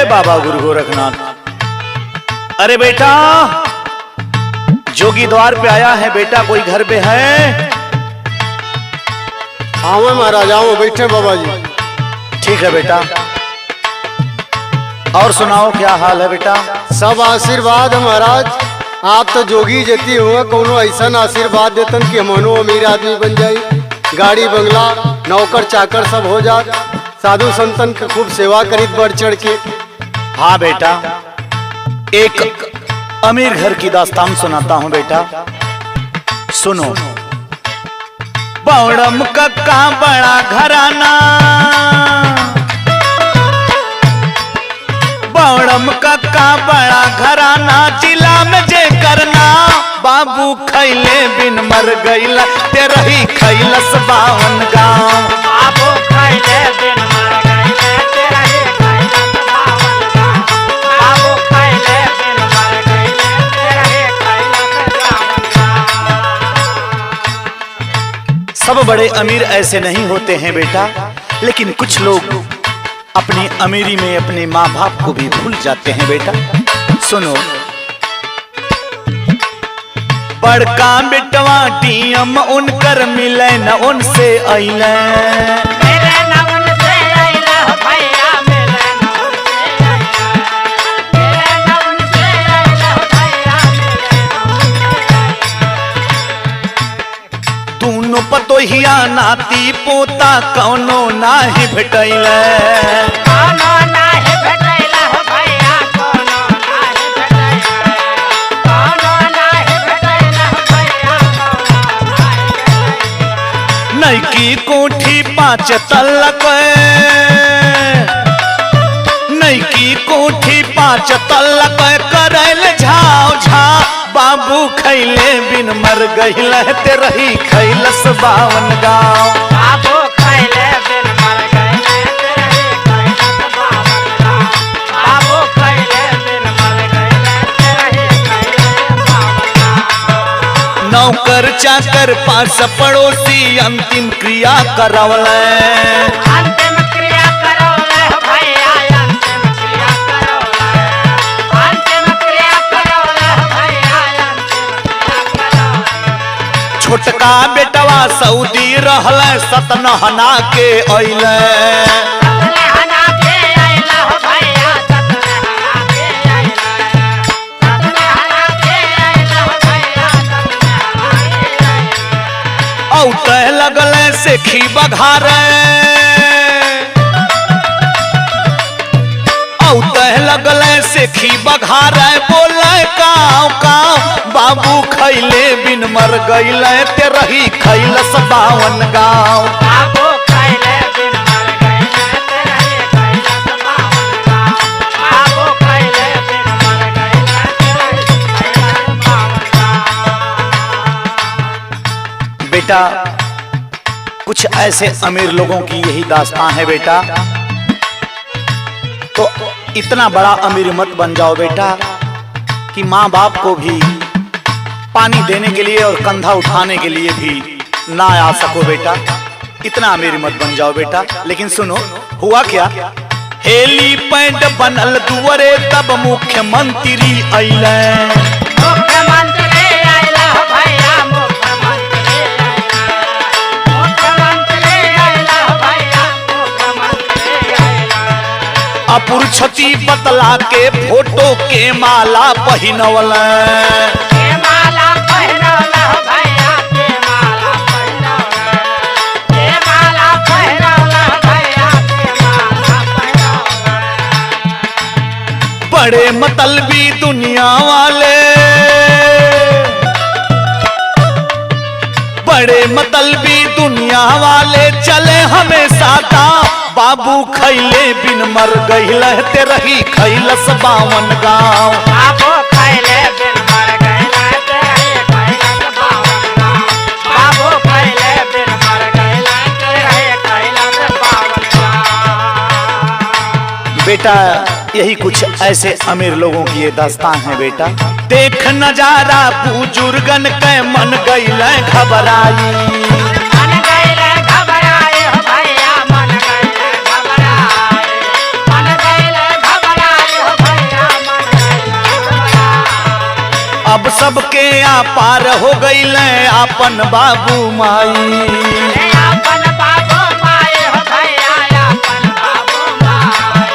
बाबा गुरु गोरखनाथ। अरे बेटा, जोगी द्वार पे आया है बेटा, कोई घर पे है? हाँ महाराज, आओ बैठे बाबा जी। ठीक है बेटा, और सुनाओ क्या हाल है बेटा? सब आशीर्वाद है महाराज। आप तो जोगी जती हुआ कोनो ऐसा आशीर्वाद देतन कि हमनो अमीर आदमी बन जाई, गाड़ी बंगला नौकर चाकर सब हो जात, साधु संतन के खूब सेवा करीत बढ़ चढ़ के। हाँ बेटा, एक अमीर घर की दास्तान सुनाता हूँ बेटा, सुनो। बौड़म कक्का बड़ा घराना, बौड़म कक्का बड़ा घराना, जिला में जे करना बाबू खैले बिन मर गईला, तेरा ही खैलस 52 गाँव। बाबू खैले बिन मर गईले, तेरा ही खैलस 52 गाँव। बाबू खैले बिन मर गईले, तेरा ही खैलस 52 गाँव। सब बड़े अमीर ऐसे नहीं होते हैं बेटा, लेकिन कुछ लोग अपनी अमीरी में अपने माँ बाप को भी भूल जाते हैं बेटा। सुनो, बड़का बेटवा टीएम उनकर मिले न उनसे अइले, मिले न उनसे अइले भैया, मिले न उनसे अइले, मिले न उनसे अइले भैया, मिले न उनसे अइले। दोनों पतोहिया नाती पोता कौनो नाही भेटैले, कोनो नाही भेटैले भैया, कोनो नाही भेटैले, कोनो नाही भेटैले भैया, कोनो नाही भेटैले। नैकी कोठी 5 तल्लक, नैकी कोठी 5 तल्लक, करैल झाव झा, बाबू खैले बिन मर गईले, तेरा ही खैलस 52 गाँव। बाबू खैले बिन मर गईले, तेरा ही खैलस 52 गाँव। बाबू खैले बिन मर गईले, तेरा ही खैलस 52 गाँव। नौकर चाकर 5 पड़ोसी अंतिम क्रिया करवले, अंतिम क्रिया करौले भैया, अंतिम क्रिया करौले, अंतिम क्रिया करौले भैया, अंतिम क्रिया करौले। छोटका बेटवा सऊदी रहले, सतनहना के अइले, सतनहना के अइले भैया, सतनहना के अइले, सतनहना के अइले भैया, सतनहना के अइले। औते लगले सेखी बघारे, औते लगले सेखी बघारे, बोले काव काव, बाबू खैले बिन मर गईले, तेरा ही खैलस 52 गाँव। बाबू खैले बिन मर गईले, तेरा ही खैलस 52 गाँव। बाबू खैले बिन मर गईले, तेरा ही खैलस 52 गाँव। बेटा, कुछ ऐसे अमीर लोगों की यही दास्तान है बेटा, तो इतना बड़ा अमीर मत बन जाओ बेटा कि माँ बाप को भी पानी देने के लिए और कंधा उठाने के लिए भी ना आ सको बेटा, इतना अमीर मत बन जाओ बेटा। लेकिन सुनो, हुआ क्या? हेली पैंट बनल दुवरे, तब मुख्यमंत्री अइले, मुख्यमंत्री अइले भैया, मुख्यमंत्री अइले, मुख्यमंत्री अइले भैया, मुख्यमंत्री अइले। अपुर छती बतला के फोटो के माला पहिनवले, के माला पहिनवले भैया, के माला पहिनवले, के माला पहिनवले भैया, के माला पहिनवले। बड़े मतलबी दुनिया वाले, बड़े मतलबी दुनिया वाले, चले हमेशा ता, बाबू खैले बिन मर गईले, तेरा ही खैलस 52 गाँव। बाबू खैले बिन मर गईले, तेरा ही खैलस 52 गाँव। बाबू खैले बिन मर गईले, तेरा ही खैलस 52 गाँव। बेटा, यही कुछ ऐसे अमीर लोगों की ये दास्तान है बेटा। देख नजारा बुजुर्गन के मन गईले घबराई, मन गईले घबराए हो भैया, मन गईले घबराए, मन गईले घबराए के आपार हो गईले आपन बाबू माई। आपन बाबू माई हो भैया आपन बाबू माई,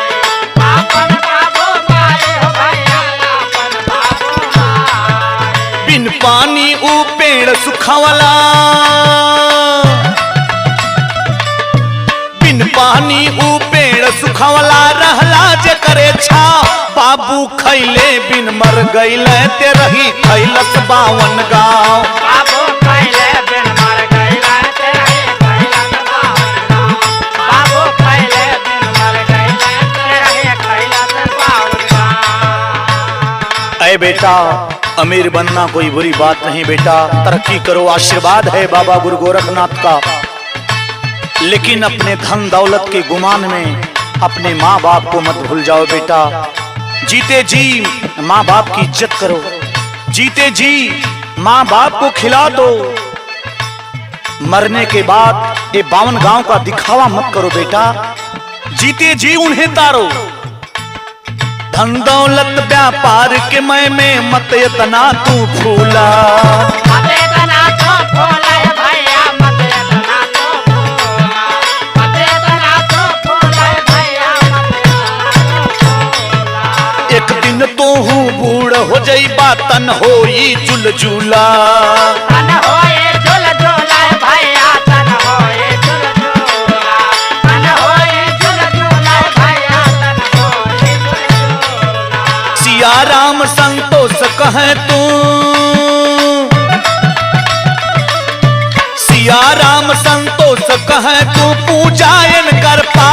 आपन बाबू माई हो भैया आपन बाबू माई। बिन पानी ऊ पेड़ सुखावला, बिन पानी ऊ पेड़ सुखावला रहला जे करे छा। बाबू खैले बिन मर गईले ते रही खैलस 52 गाँव। बाबू खैले बिन मर गईले ते रही खैलस 52 गाँव। बाबू खैले बिन मर गईले ते रही खैलस 52 गाँव। ऐ बेटा, अमीर बनना कोई बुरी बात नहीं बेटा, तरक्की करो, आशीर्वाद है बाबा गुरु गोरखनाथ का। लेकिन अपने धन दौलत के गुमान में अपने माँ बाप को मत भूल जाओ बेटा। जीते जी माँ बाप की इज्जत करो, जीते जी माँ बाप को खिला दो। मरने के बाद ये 52 गांव का दिखावा मत करो बेटा, जीते जी उन्हें तारो। धन दौलत व्यापार के मय में मत इतना तू फूला, मत इतना तो फूला भैया, मत इतना तो फूला, मत इतना तो फूला भैया, मत इतना तो फूला। एक दिन तो हूँ बूढ़ हो जाइबा तन होई जुलझूला। तन होए जुलझूला भैया, तन होए जुलझूला, तन होए जुलझूला भैया, तन होए जुलझूला। सिया राम संतोष कहे तू, सिया राम संतोष कहे तू पूजायन कर पा।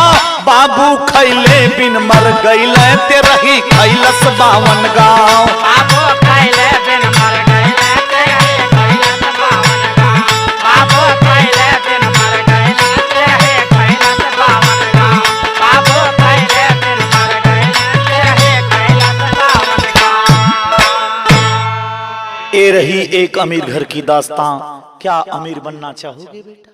बाबू खैले बिन मर गईले ते रही खैलस 52 गाँव। बाबू खैले बिन मर गईले ते रही खैलस 52 गाँव। बाबू खैले बिन मर गईले ते रही खैलस 52 गाँव। बाबू खैले बिन मर गईले ते रही खैलस 52 गाँव। ये रही एक अमीर घर की दास्तां। क्या अमीर बनना चाहोगे बेटा?